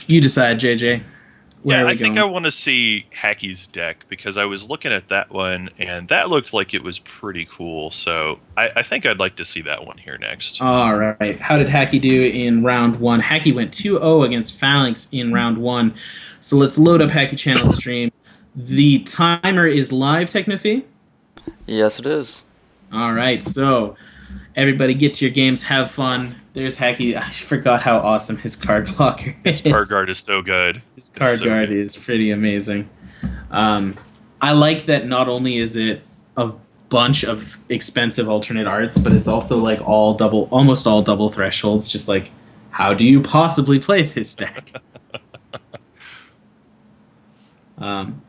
You decide, JJ. Where Yeah, are I we think I going? want to see Hacky's deck because I was looking at that one and that looked like it was pretty cool. So I think I'd like to see that one here next. All right. How did Hacky do in round one? Hacky went 2-0 against Phalanx in round one. So let's load up Hacky Channel stream. The timer is live, Technofee. Yes, it is. All right. So everybody get to your games, have fun. There's Hacky. I forgot how awesome his card blocker His card is. guard is so good. His It's card so guard good. is pretty amazing. Um, I like that not only is it a bunch of expensive alternate arts, but it's also like almost all double thresholds. Just like, how do you possibly play this deck?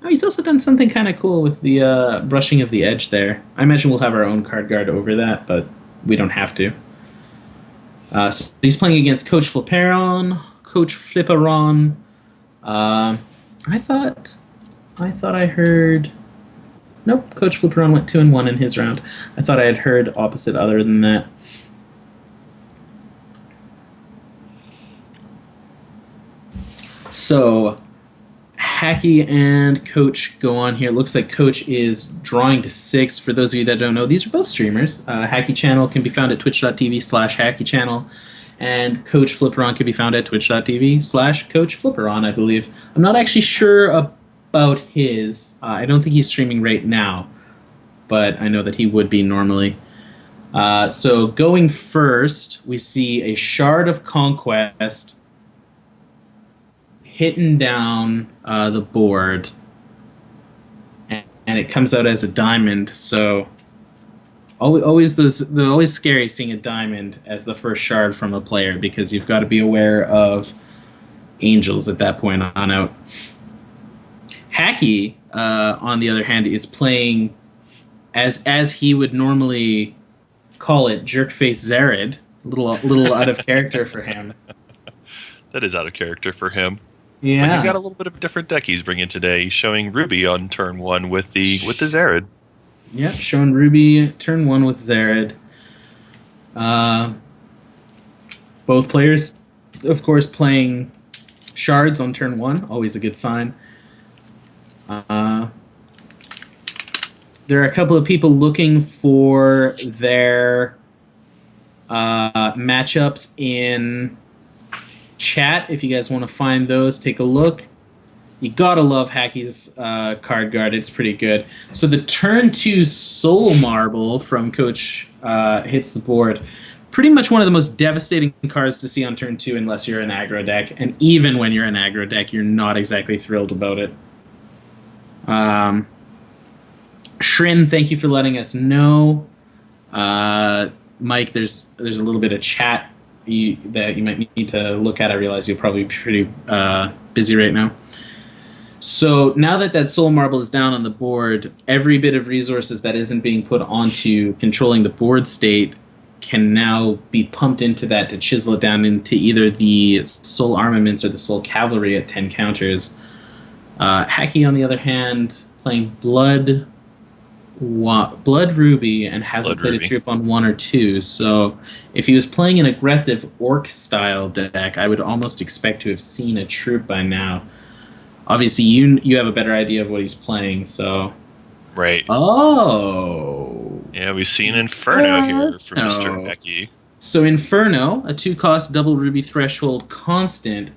He's also done something kind of cool with the brushing of the edge there. I imagine we'll have our own card guard over that, but we don't have to. So he's playing against Coach Fliperon. Coach Fliperon. I thought I heard. Nope, Coach Fliperon went 2-1 in his round. I thought I had heard opposite other than that. So, Hacky and Coach go on here. Looks like Coach is drawing to 6. For those of you that don't know, these are both streamers. Hacky Channel can be found at twitch.tv/Hacky Channel, and Coach Fliperon can be found at twitch.tv/Coach Fliperon, I believe. I'm not actually sure about his. I don't think he's streaming right now, but I know that he would be normally. So going first, we see a Shard of Conquest hitting down the board, and it comes out as a diamond. So always scary seeing a diamond as the first shard from a player, because you've got to be aware of angels at that point on out. Hacky, on the other hand, is playing as he would normally call it, Jerkface Zared. A little out of character for him. That is out of character for him. Yeah, But he's got a little bit of a different deck he's bringing today. He's showing Ruby on turn 1 with the Zared. Yep, showing Ruby turn 1 with Zared. Both players, of course, playing shards on turn 1. Always a good sign. There are a couple of people looking for their matchups in chat. If you guys want to find those, take a look. You gotta love Hacky's card guard. It's pretty good. So the turn 2 Soul Marble from Coach hits the board. Pretty much one of the most devastating cards to see on turn 2 unless you're an aggro deck. And even when you're an aggro deck, you're not exactly thrilled about it. Shrin, thank you for letting us know. Mike, there's a little bit of chat that you might need to look at. I realize you'll probably be pretty busy right now. So now that Soul Marble is down on the board, every bit of resources that isn't being put onto controlling the board state can now be pumped into that to chisel it down into either the Soul Armaments or the Soul Cavalry at 10 counters. Hacky, on the other hand, playing Blood Ruby and hasn't played a troop on 1 or 2. So if he was playing an aggressive Orc-style deck, I would almost expect to have seen a troop by now. Obviously, you have a better idea of what he's playing, so... Right. Oh! Yeah, we've seen Inferno here from Mr. Hacky. So Inferno, a 2-cost double Ruby threshold constant,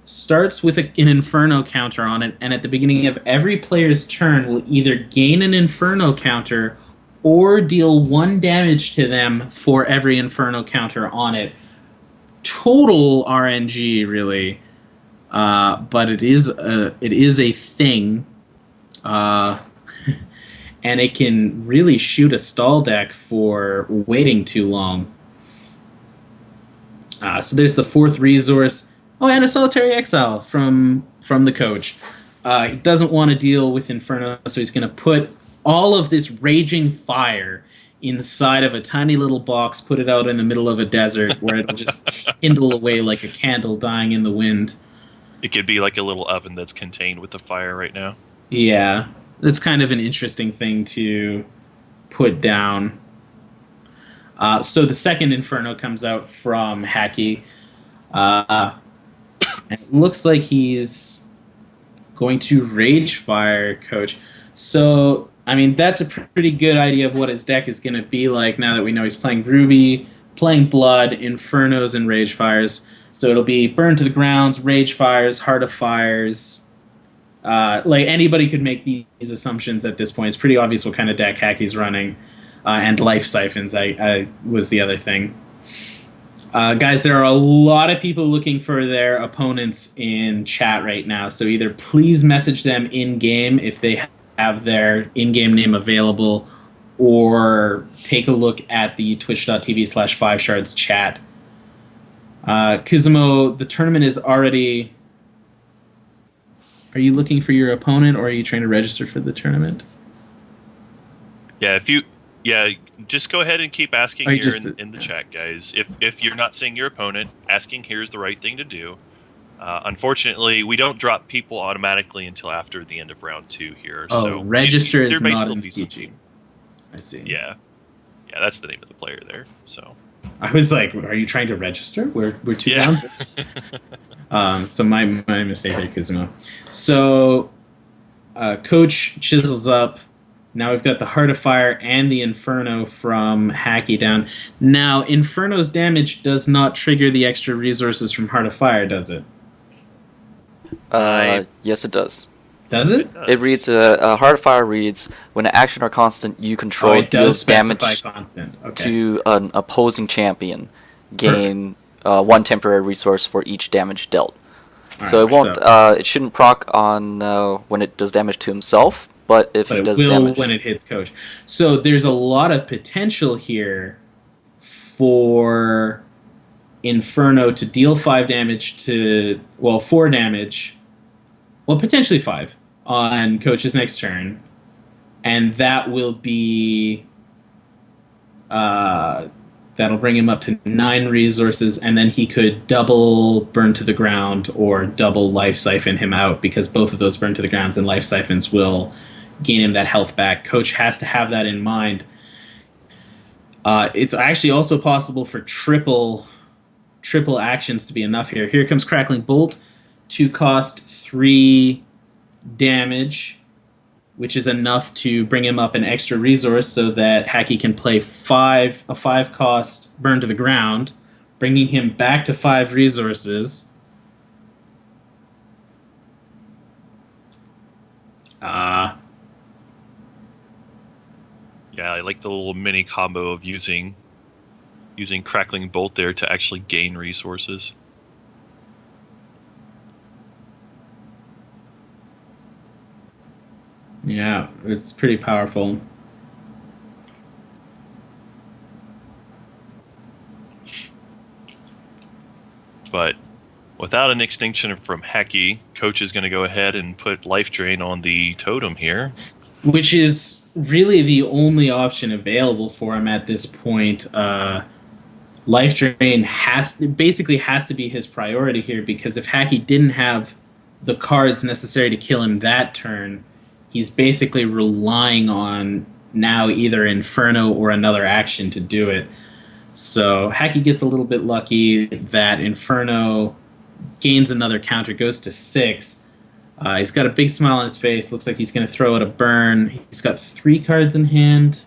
starts with an Inferno counter on it, and at the beginning of every player's turn will either gain an Inferno counter or deal 1 damage to them for every Inferno counter on it. Total RNG, really. But it is a thing, and it can really shoot a stall deck for waiting too long. So there's the 4th resource. Oh, and a Solitary Exile from the Coach. He doesn't want to deal with Inferno, so he's going to put all of this raging fire inside of a tiny little box, put it out in the middle of a desert where it'll just kindle away like a candle dying in the wind. It could be like a little oven that's contained with the fire right now. Yeah, that's kind of an interesting thing to put down. So the second Inferno comes out from Hacky. And it looks like he's going to Rage Fire, Coach. So, I mean, that's a pretty good idea of what his deck is going to be like now that we know he's playing Ruby, playing Blood, Infernos, and Rage Fires. So it'll be Burn to the Grounds, Rage Fires, Heart of Fires. Like, anybody could make these assumptions at this point. It's pretty obvious what kind of deck Hacky's running. And Life Siphons I was the other thing. Guys, there are a lot of people looking for their opponents in chat right now, so either please message them in-game if they have their in-game name available, or take a look at the twitch.tv/5shards chat. Kuzumo, the tournament is already... Are you looking for your opponent, or are you trying to register for the tournament? Yeah, just go ahead and keep asking here in the chat, guys. If you're not seeing your opponent, asking here is the right thing to do. Unfortunately, we don't drop people automatically until after the end of round 2 here. Oh, so register is not in PG. I see. Yeah, that's the name of the player there. So I was like, are you trying to register? We're 2 rounds in. So my mistake there, Kuzumo. So Coach chisels up. Now we've got the Heart of Fire and the Inferno from Hacky down. Now, Inferno's damage does not trigger the extra resources from Heart of Fire, does it? Yes, it does. Does it? It reads, Heart of Fire reads, when an action or constant you control it does deals damage constant. Okay. to an opposing champion, gain 1 temporary resource for each damage dealt. So it won't. It shouldn't proc on when it does damage to himself, but if it does damage when it hits Coach. So there's a lot of potential here for Inferno to deal 5 damage to 4 damage, potentially 5 on Coach's next turn, and that will be that'll bring him up to 9 resources, and then he could double Burn to the Ground or double Life Siphon him out, because both of those Burn to the Grounds and Life Siphons will gain him that health back. Coach has to have that in mind. It's actually also possible for triple actions to be enough here. Here comes Crackling Bolt to cost 3 damage, which is enough to bring him up an extra resource so that Hacky can play a 5 cost Burn to the Ground, bringing him back to 5 resources. Yeah, I like the little mini combo of using Crackling Bolt there to actually gain resources. Yeah, it's pretty powerful. But without an extinction from Hacky, Coach is going to go ahead and put Life Drain on the totem here. Which is really the only option available for him at this point. Life Drain has to be his priority here, because if Hacky didn't have the cards necessary to kill him that turn, he's basically relying on now either Inferno or another action to do it. So Hacky gets a little bit lucky that Inferno gains another counter, goes to 6. He's got a big smile on his face. Looks like he's going to throw out a Burn. He's got 3 cards in hand.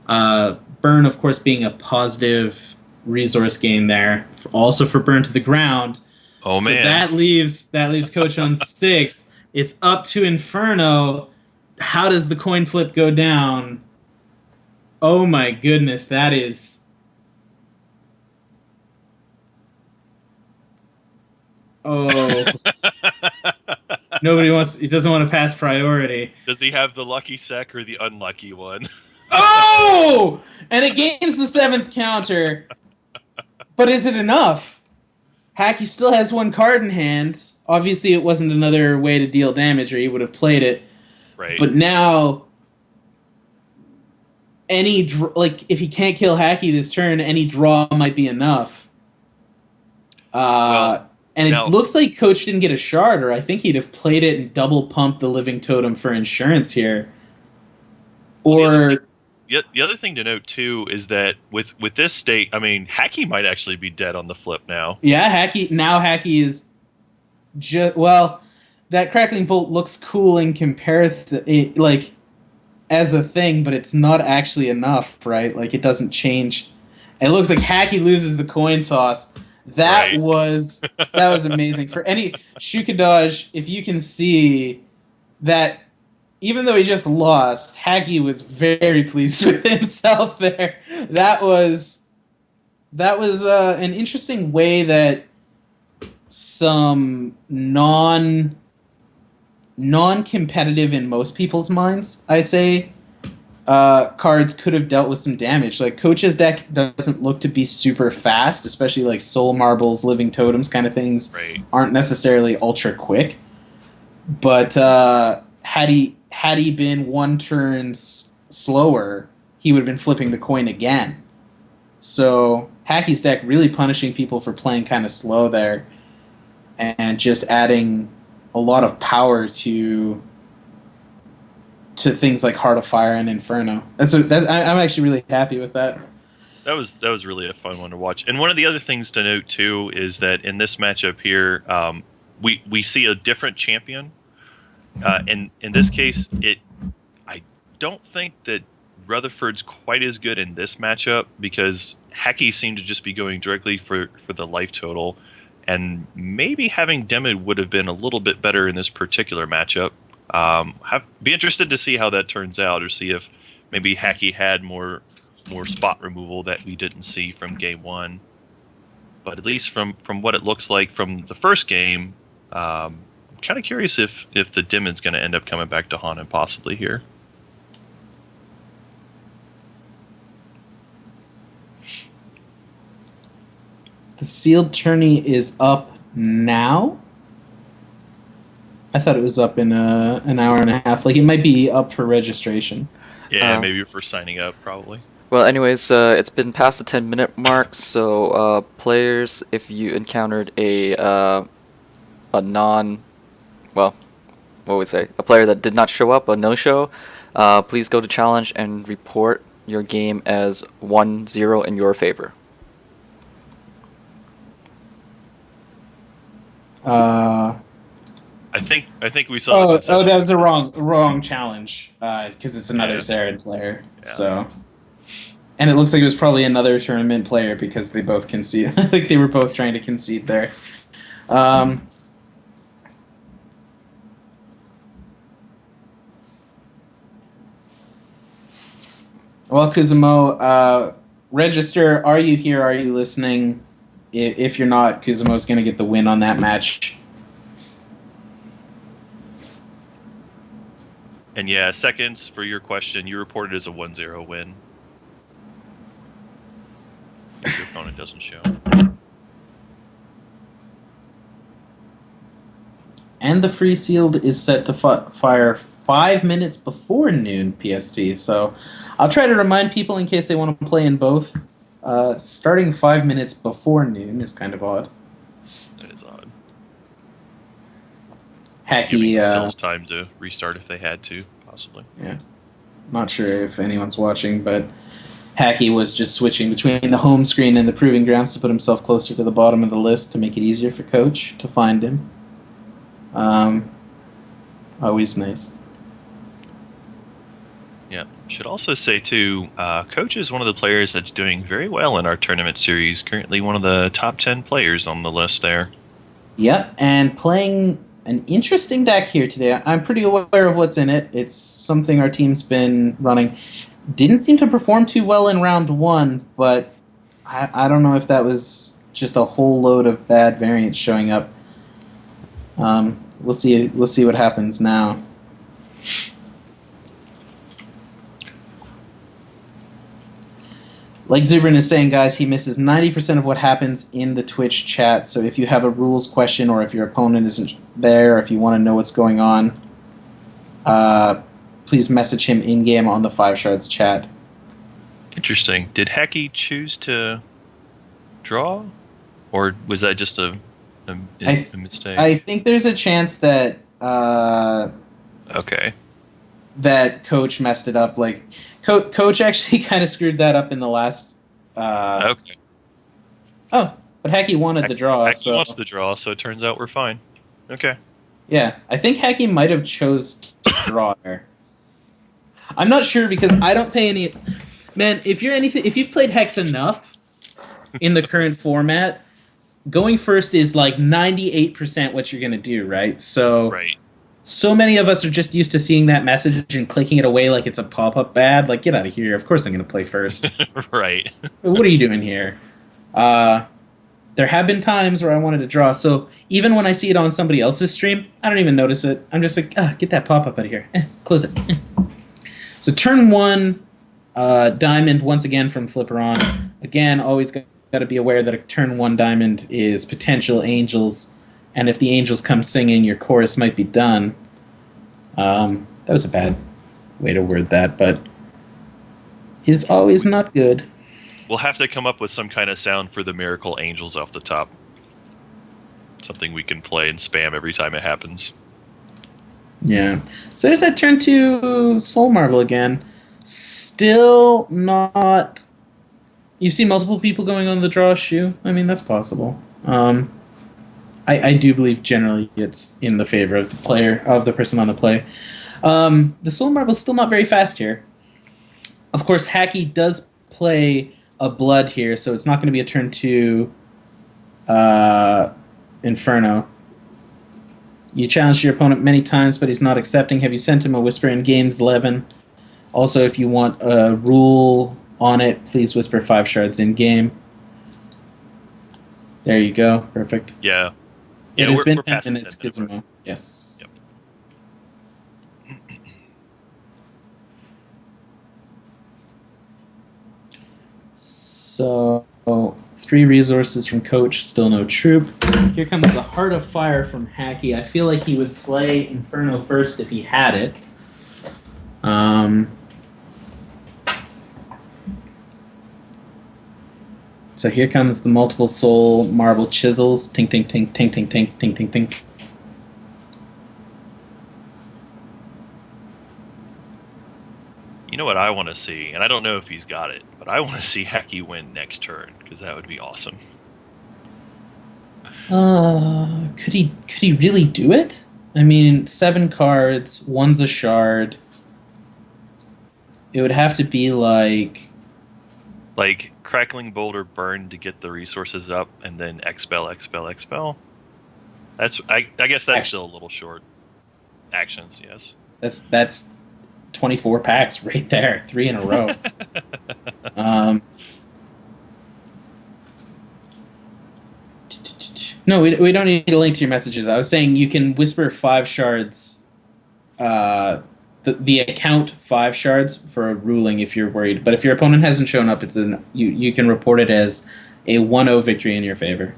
Burn, of course, being a positive resource gain there. Also for Burn to the Ground. Oh, so man. that leaves Coach on 6. It's up to Inferno. How does the coin flip go down? Oh, my goodness. That is... Oh... He doesn't want to pass priority. Does he have the lucky sec or the unlucky one? Oh! And it gains the 7th counter. But is it enough? Hacky still has 1 card in hand. Obviously, it wasn't another way to deal damage, or he would have played it. Right. But now, if he can't kill Hacky this turn, any draw might be enough. And it looks like Coach didn't get a shard, or I think he'd have played it and double pumped the Living Totem for insurance here. Or the other thing to note too is that with this state, I mean, Hacky might actually be dead on the flip now. Yeah, Hacky is that crackling bolt looks cool in comparison, as a thing, but it's not actually enough, right? Like, it doesn't change. It looks like Hacky loses the coin toss. That was amazing. For any Shukadaj, if you can see that, even though he just lost, Hacky was very pleased with himself there. That was an interesting way that some non-competitive in most people's minds, I say, cards could have dealt with some damage. Like, Coach's deck doesn't look to be super fast, especially like Soul Marbles, Living Totems kind of things aren't necessarily ultra quick. But had he been one turn slower, he would have been flipping the coin again. So Hacky's deck really punishing people for playing kind of slow there, and just adding a lot of power to things like Heart of Fire and Inferno. I'm actually really happy with that. That was really a fun one to watch. And one of the other things to note too is that in this matchup here, we see a different champion. And in this case, I don't think that Rutherford's quite as good in this matchup, because Hacky seemed to just be going directly for the life total, and maybe having Demid would have been a little bit better in this particular matchup. Be interested to see how that turns out, or see if maybe Hacky had more spot removal that we didn't see from game one. But at least from what it looks like from the first game, I'm kind of curious if the Demid's going to end up coming back to haunt him possibly here. The sealed tourney is up now? I thought it was up in an hour and a half. Like, it might be up for registration. Yeah, maybe for signing up, probably. Well, anyways, it's been past the 10-minute mark, so players, if you encountered a player that did not show up, a no-show, please go to challenge and report your game as 1-0 in your favor. I think we saw. Oh, that was the wrong challenge, because it's another Zared player. Yeah. So, and it looks like it was probably another tournament player, because they both concede. Like, they were both trying to concede there. Well, Kuzumo, register. Are you here? Are you listening? If you're not, Kuzumo's going to get the win on that match. And yeah, seconds for your question. You reported as a 1-0 win. If your opponent doesn't show. And the free sealed is set to fire 5 minutes before noon PST. So I'll try to remind people in case they want to play in both. Starting 5 minutes before noon is kind of odd. That is odd. Hacky, giving themselves time to restart if they had to, possibly. Yeah. Not sure if anyone's watching, but Hacky was just switching between the home screen and the Proving Grounds to put himself closer to the bottom of the list to make it easier for Coach to find him. Always nice. Yeah. Should also say, too, Coach is one of the players that's doing very well in our tournament series. Currently one of the top 10 players on the list there. Yep, and playing an interesting deck here today. I'm pretty aware of what's in it. It's something our team's been running. Didn't seem to perform too well in round one, but I don't know if that was just a whole load of bad variants showing up. We'll see what happens now. Like Zubrin is saying, guys, he misses 90% of what happens in the Twitch chat. So if you have a rules question, or if your opponent isn't there, or if you want to know what's going on, please message him in-game on the 5 Shards chat. Interesting. Did Hacky choose to draw? Or was that just a mistake? I think there's a chance that... okay. That Coach messed it up. Like, Coach actually kind of screwed that up in the last... okay. Oh, but Hacky wanted the draw. Hacky wants the draw, so it turns out we're fine. Okay. Yeah, I think Hacky might have chose to draw there. I'm not sure because I don't pay any. Man, if you've played Hex enough in the current format, going first is like 98% what you're gonna do, right? Right. So many of us are just used to seeing that message and clicking it away like it's a pop-up ad. Like, get out of here! Of course I'm gonna play first. Right. What are you doing here? There have been times where I wanted to draw, so even when I see it on somebody else's stream, I don't even notice it. I'm just like, get that pop-up out of here. Close it. So turn 1, diamond once again from Fliperon. Again, always got to be aware that a turn 1 diamond is potential angels, and if the angels come singing, your chorus might be done. That was a bad way to word that, but is always not good. We'll have to come up with some kind of sound for the miracle angels off the top. Something we can play and spam every time it happens. Yeah. So there's that turn 2 Soul Marble again. Still not... You've seen multiple people going on the draw shoe? I mean, that's possible. I do believe generally it's in the favor of the player, of the person on the play. The Soul Marble's still not very fast here. Of course, Hacky does play a blood here, so it's not going to be a turn 2 Inferno. You challenged your opponent many times, but he's not accepting. Have you sent him a whisper in games 11? Also, if you want a rule on it, please whisper 5 shards in game. There you go. Perfect. Yeah. It has been 10 minutes, Gizmo. Yes. Yep. So, 3 resources from Coach, still no troop. Here comes the Heart of Fire from Hacky. I feel like he would play Inferno first if he had it. So here comes the multiple soul marble chisels. Tink, tink, tink, tink, tink, tink, tink, tink, tink. You know what I want to see, and I don't know if he's got it, but I want to see Hacky win next turn, because that would be awesome. Could he really do it? I mean, 7 cards, 1's a shard. It would have to be like Crackling Boulder Burn to get the resources up, and then expel, expel, expel. That's I guess that's actions. Still a little short. Actions, yes. That's 24 packs right there, 3 in a row. No, we don't need a link to your messages. I was saying you can whisper 5 shards. The account 5 shards for a ruling if you're worried. But if your opponent hasn't shown up, you can report it as a 1-0 victory in your favor.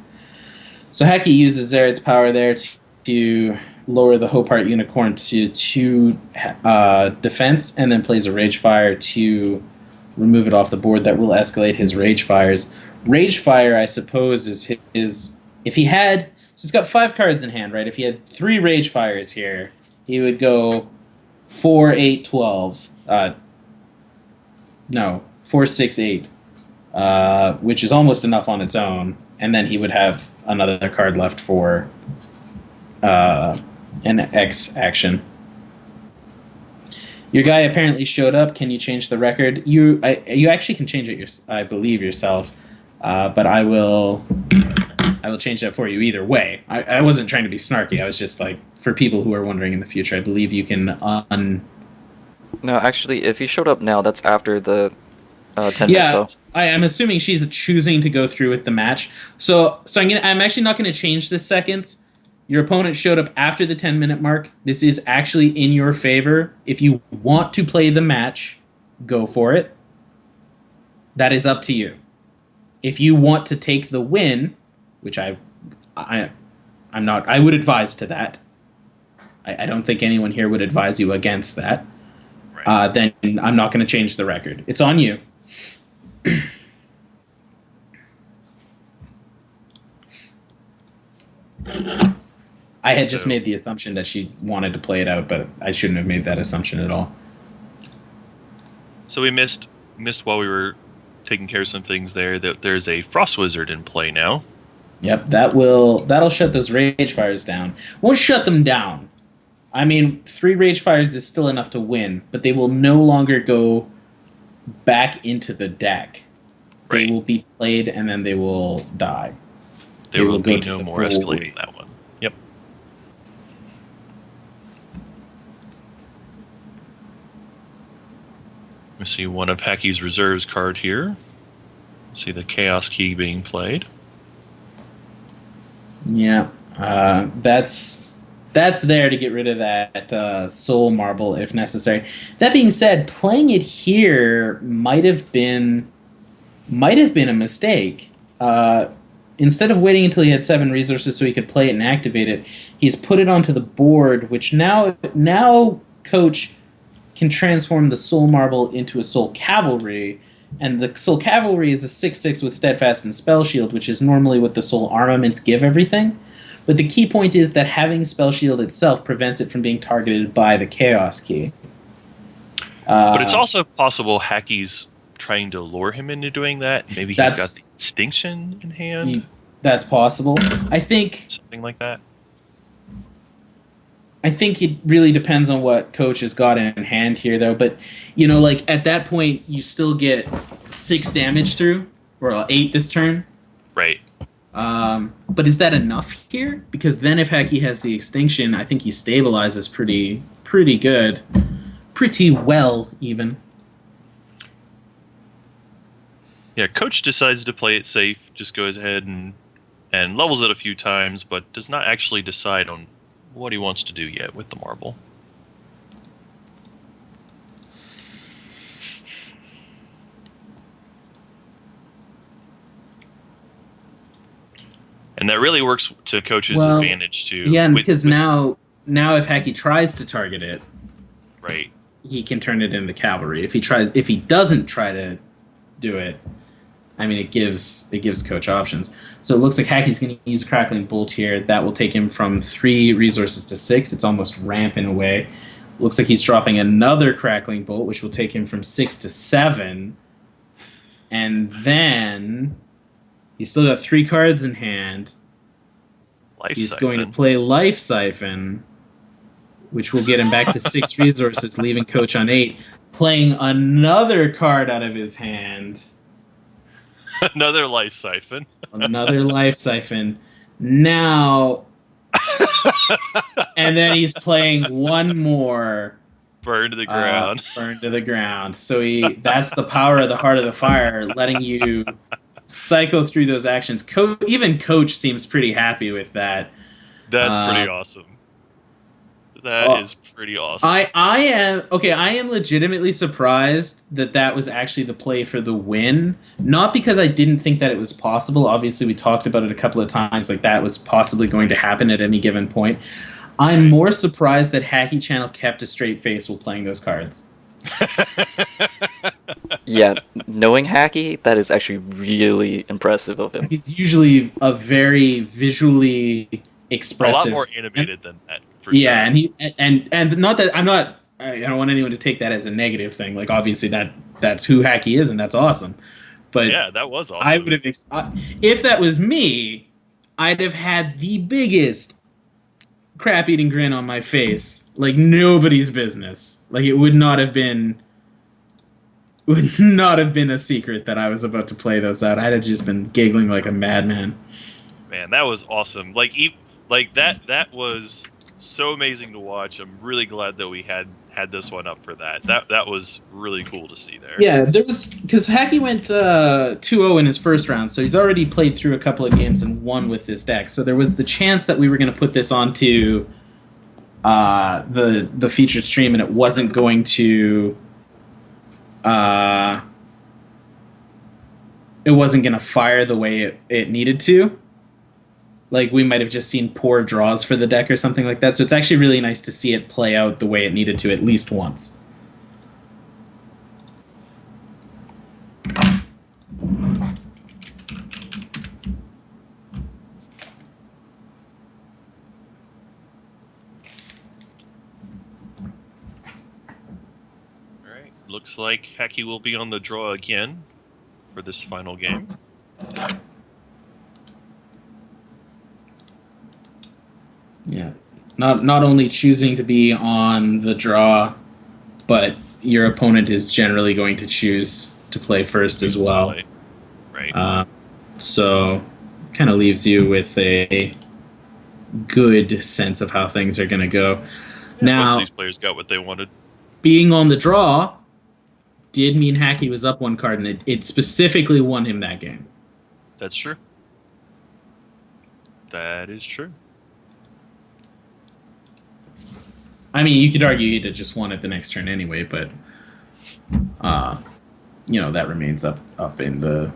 So Hacky uses Zered's power there to lower the Hopart Unicorn to 2 defense, and then plays a Rage Fire to remove it off the board. That will escalate his Rage Fires. Rage Fire, I suppose, is his... If he had... So he's got 5 cards in hand, right? If he had 3 Rage Fires here, he would go 4, 8, 12. No, 4, 6, 8. Which is almost enough on its own. And then he would have another card left for an X action. Your guy apparently showed up. Can you change the record? You actually can change it, I believe, yourself. But I will change that for you either way. I wasn't trying to be snarky. I was just like, for people who are wondering in the future, I believe you can No, actually, if he showed up now, that's after the 10 yeah, minutes, though. I'm assuming she's choosing to go through with the match. So I'm actually not going to change this seconds. Your opponent showed up after the 10-minute mark. This is actually in your favor. If you want to play the match, go for it. That is up to you. If you want to take the win, which I'm not, I would advise to that. I don't think anyone here would advise you against that. Right. Then I'm not going to change the record. It's on you. I had just made the assumption that she wanted to play it out, but I shouldn't have made that assumption at all. So we missed while we were taking care of some things there that there's a Frost Wizard in play now. Yep, that'll shut those rage fires down. Won't shut them down. I mean, 3 rage fires is still enough to win, but they will no longer go back into the deck. They will be played and then they will die. There will be no more escalating that one. Yep. We see one of Hacky's reserves card here. See the Chaos Key being played. Yeah, that's there to get rid of that soul marble if necessary. That being said, playing it here might have been a mistake. Instead of waiting until he had 7 resources so he could play it and activate it, he's put it onto the board, which now Coach can transform the soul marble into a soul cavalry. And the Soul Cavalry is a 6/6 with Steadfast and Spell Shield, which is normally what the Soul Armaments give everything. But the key point is that having Spell Shield itself prevents it from being targeted by the Chaos Key. But it's also possible Hacky's trying to lure him into doing that. Maybe he's got the Extinction in hand. That's possible. I think something like that. I think it really depends on what Coach has got in hand here, though. But, you know, like, at that point, you still get 6 damage through, or 8 this turn. Right. But is that enough here? Because then if Hacky has the Extinction, I think he stabilizes pretty good. Pretty well, even. Yeah, Coach decides to play it safe, just goes ahead and levels it a few times, but does not actually decide on what he wants to do yet with the marble. And that really works to Coach's advantage too. Yeah, because now if Hacky tries to target it, right, he can turn it into cavalry. If he doesn't try to do it, I mean, it gives Coach options. So it looks like Hacky's going to use a Crackling Bolt here. That will take him from 3 resources to 6. It's almost ramp in a way. Looks like he's dropping another Crackling Bolt, which will take him from 6 to 7. And then he's still got 3 cards in hand. He's going to play Life Siphon, which will get him back to 6 resources, leaving Coach on 8, playing another card out of his hand. Another Life Siphon. Another Life Siphon. Now, and then he's playing one more. Burn to the ground. Burn to the ground. So that's the power of the Heart of the Fire, letting you cycle through those actions. Even Coach seems pretty happy with that. That's pretty awesome. That is pretty awesome. I am legitimately surprised that was actually the play for the win. Not because I didn't think that it was possible. Obviously, we talked about it a couple of times, like that was possibly going to happen at any given point. I'm more surprised that Hacky Channel kept a straight face while playing those cards. Yeah, knowing Hacky, that is actually really impressive of him. He's usually a very visually expressive, a lot more animated than that. Yeah, sure. and not that I don't want anyone to take that as a negative thing. Like, obviously that's who Hacky is, and that's awesome. But yeah, that was awesome. I would have if that was me, I'd have had the biggest crap-eating grin on my face, like nobody's business. Like, it would not have been a secret that I was about to play those out. I'd have just been giggling like a madman. Man, that was awesome. Like that was so amazing to watch. I'm really glad that we had this one up for that. That was really cool to see there. Yeah, there was, because Hacky went 2-0 in his first round, so he's already played through a couple of games and won with this deck. So there was the chance that we were going to put this onto the featured stream, and it wasn't going to fire the way it needed to. Like, we might have just seen poor draws for the deck or something like that. So it's actually really nice to see it play out the way it needed to at least once. Alright, looks like Hacky will be on the draw again for this final game. Yeah. Not only choosing to be on the draw, but your opponent is generally going to choose to play first as well. Right. So kind of leaves you with a good sense of how things are going to go. Yeah, now, both of these players got what they wanted. Being on the draw did mean Hacky was up one card, and it specifically won him that game. That's true. That is true. I mean, you could argue he'd have just won it the next turn anyway, but that remains up in the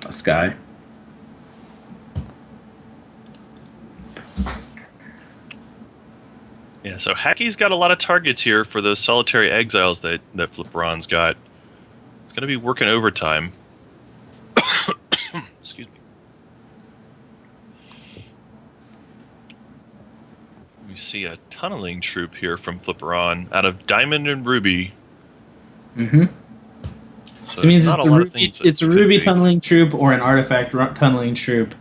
sky. Yeah, so Hacky's got a lot of targets here for those solitary exiles that Fliperon's got. It's going to be working overtime. Excuse me. We see a tunneling troop here from Fliperon out of Diamond and Ruby. Mm-hmm. So it means it's a Ruby tunneling troop or an artifact tunneling troop.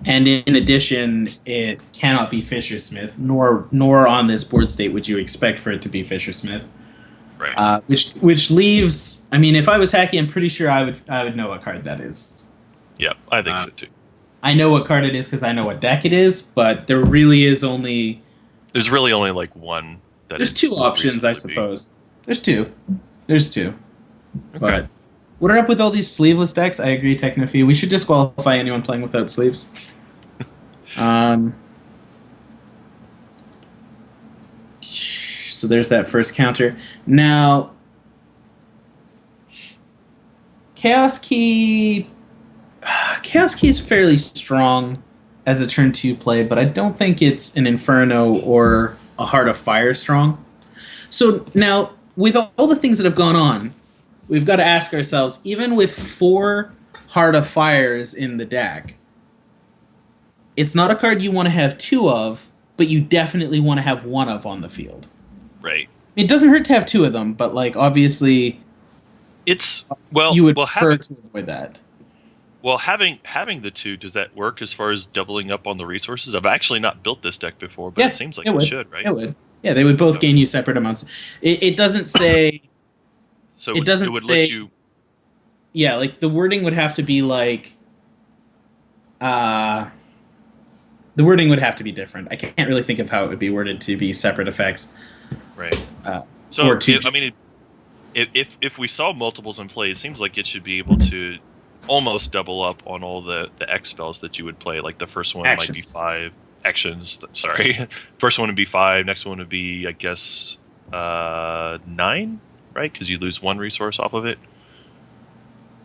And in addition, it cannot be Fisher-Smith, nor on this board state would you expect for it to be Fisher-Smith. Right. Which leaves, I mean, if I was Hacky, I'm pretty sure I would know what card that is. Yeah, I think so too. I know what card it is because I know what deck it is, but there really is only... There's really only like one. There's two options, I suppose. There's two. Okay. But what are up with all these sleeveless decks? I agree, Technophy. We should disqualify anyone playing without sleeves. So there's that first counter. Now, Chaos Key is fairly strong as a turn 2 play, but I don't think it's an Inferno or a Heart of Fire strong. So now, with all the things that have gone on, we've got to ask ourselves, even with 4 Heart of Fires in the deck, it's not a card you want to have 2 of, but you definitely want to have 1 of on the field. Right. It doesn't hurt to have 2 of them, but obviously, you would prefer to avoid that. Well, having the 2, does that work as far as doubling up on the resources? I've actually not built this deck before, but it seems like it should, right? It would. Yeah, they would both gain you separate amounts. It doesn't say. So it doesn't say. Let you... Yeah, the wording would have to be the wording would have to be different. I can't really think of how it would be worded to be separate effects. Right. If we saw multiples in play, it seems like it should be able to almost double up on all the X spells that you would play. Like the first one might be 5 actions. Sorry, first one would be 5. Next one would be, I guess, 9, right? Because you lose 1 resource off of it.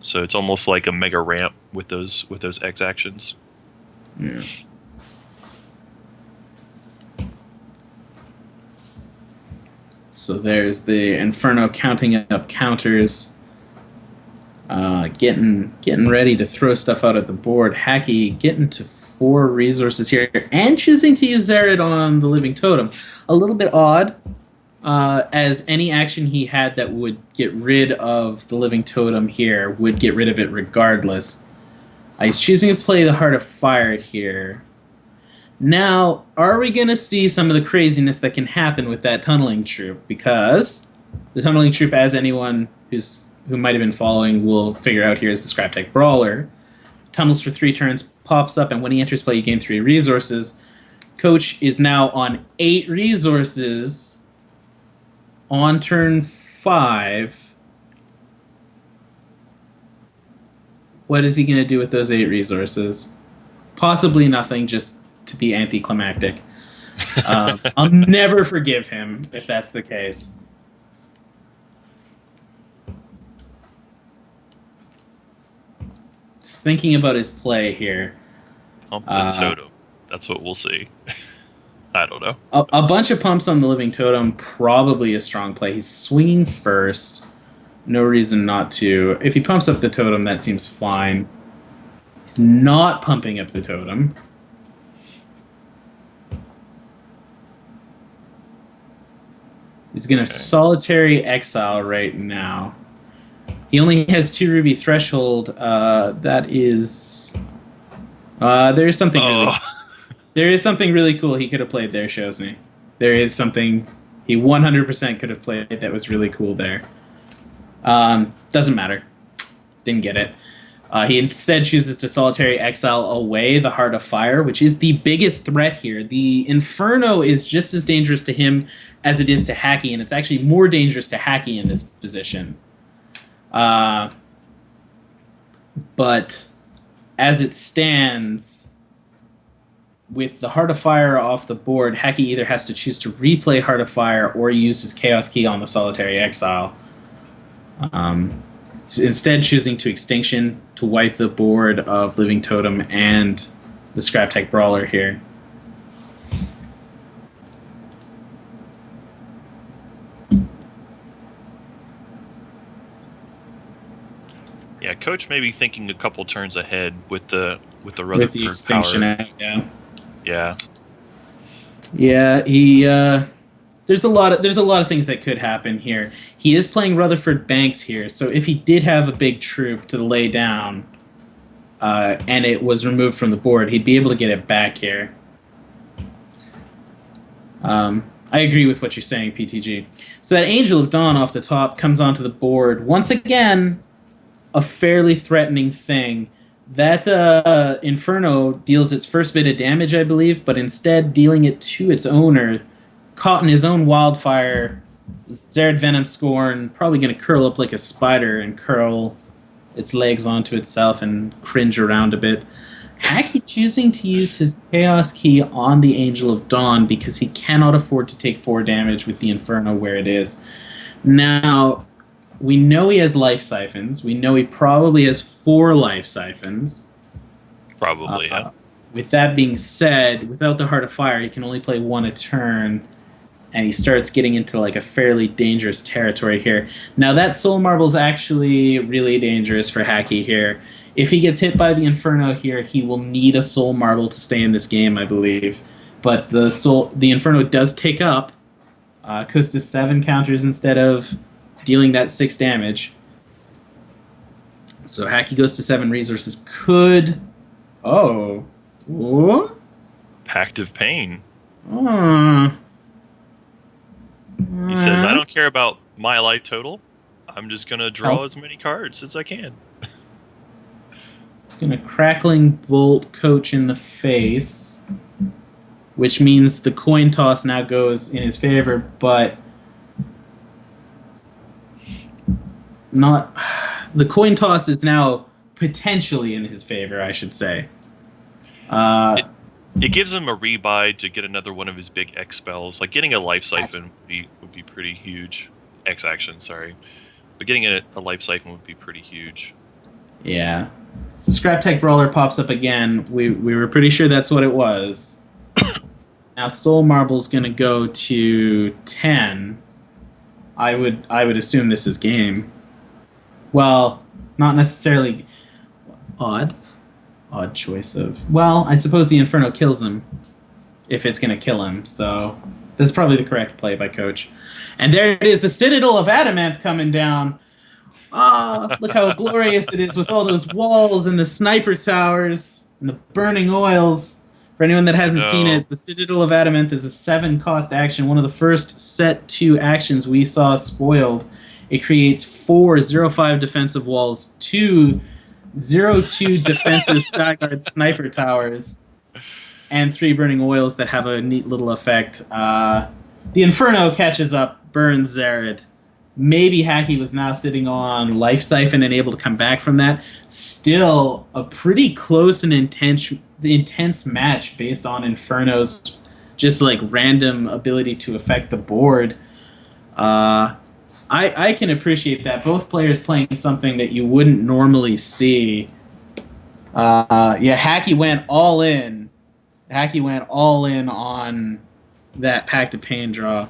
So it's almost like a mega ramp with those X actions. Yeah. So there's the Inferno counting up counters, getting ready to throw stuff out at the board. Hacky getting to 4 resources here and choosing to use Zared on the Living Totem. A little bit odd, as any action he had that would get rid of the Living Totem here would get rid of it regardless. He's choosing to play the Heart of Fire here. Now, are we going to see some of the craziness that can happen with that Tunneling Troop? Because the Tunneling Troop, as anyone who might have been following will figure out here, is the Scrap Tech Brawler. Tunnels for 3 turns, pops up, and when he enters play, you gain 3 resources. Coach is now on 8 resources on turn 5. What is he going to do with those 8 resources? Possibly nothing, just to be anticlimactic. I'll never forgive him if that's the case. Just thinking about his play here. Pump the totem. That's what we'll see. I don't know. A bunch of pumps on the Living Totem, probably a strong play. He's swinging first. No reason not to. If he pumps up the totem, that seems fine. He's not pumping up the totem. He's going to Solitary Exile right now. He only has 2 Ruby Threshold. That is... there's something There is something really cool he could have played there, Shosny. There is something he 100% could have played that was really cool there. Doesn't matter. Didn't get it. He instead chooses to solitary exile away the Heart of Fire, which is the biggest threat here. The Inferno is just as dangerous to him as it is to Hacky, and it's actually more dangerous to Hacky in this position. But as it stands, with the Heart of Fire off the board, Hacky either has to choose to replay Heart of Fire or use his Chaos Key on the solitary exile. Instead choosing to Extinction to wipe the board of Living Totem and the Scrap Tech Brawler here. Yeah, Coach may be thinking a couple turns ahead with the Rutherford Extinction power. Act, yeah. Yeah. Yeah, he there's a lot of things that could happen here. He is playing Rutherford Banks here, so if he did have a big troop to lay down and it was removed from the board, he'd be able to get it back here. I agree with what you're saying, PTG. So that Angel of Dawn off the top comes onto the board. Once again, a fairly threatening thing. That Inferno deals its first bit of damage, I believe, but instead dealing it to its owner, caught in his own wildfire, Zared Venom Scorn, probably going to curl up like a spider and curl its legs onto itself and cringe around a bit. Hacky choosing to use his Chaos Key on the Angel of Dawn because he cannot afford to take 4 damage with the Inferno where it is. Now, we know he has life siphons. We know he probably has 4 life siphons. Probably, yeah. With that being said, without the Heart of Fire, he can only play 1 a turn, and he starts getting into like a fairly dangerous territory here. Now, that Soul Marble is actually really dangerous for Hacky here. If he gets hit by the Inferno here, he will need a Soul Marble to stay in this game, I believe. But the Inferno does take up Kusta's 7 counters instead of dealing that 6 damage. So Hacky goes to 7 resources. Could... Oh. What? Pact of Pain. He says, I don't care about my life total. I'm just going to draw as many cards as I can. It's going to Crackling Bolt Coach in the face, which means the coin toss now goes in his favor, but not... The coin toss is now potentially in his favor, I should say. It gives him a rebuy to get another one of his big X spells. Like getting a life siphon would be pretty huge. X action, sorry. But getting a life siphon would be pretty huge. Yeah. So Scrap Tech Brawler pops up again. We were pretty sure that's what it was. Now Soul Marble's gonna go to 10. I would assume this is game. Well, not necessarily odd choice of... Well, I suppose the Inferno kills him if it's going to kill him, so that's probably the correct play by Coach. And there it is, the Citadel of Adamant coming down. Ah, look how glorious it is with all those walls and the sniper towers and the burning oils. For anyone that hasn't seen it, the Citadel of Adamant is a 7-cost action, one of the first set 2 actions we saw spoiled. It creates 4 0/5 defensive walls, 2 0/2 defensive Skyguard sniper towers, and 3 burning oils that have a neat little effect. The Inferno catches up, burns Zared. Maybe Hacky was now sitting on Life Siphon and able to come back from that. Still a pretty close and intense match based on Inferno's just like random ability to affect the board. I can appreciate that. Both players playing something that you wouldn't normally see. Yeah, Hacky went all in. Hacky went all in on that Pact of Pain draw.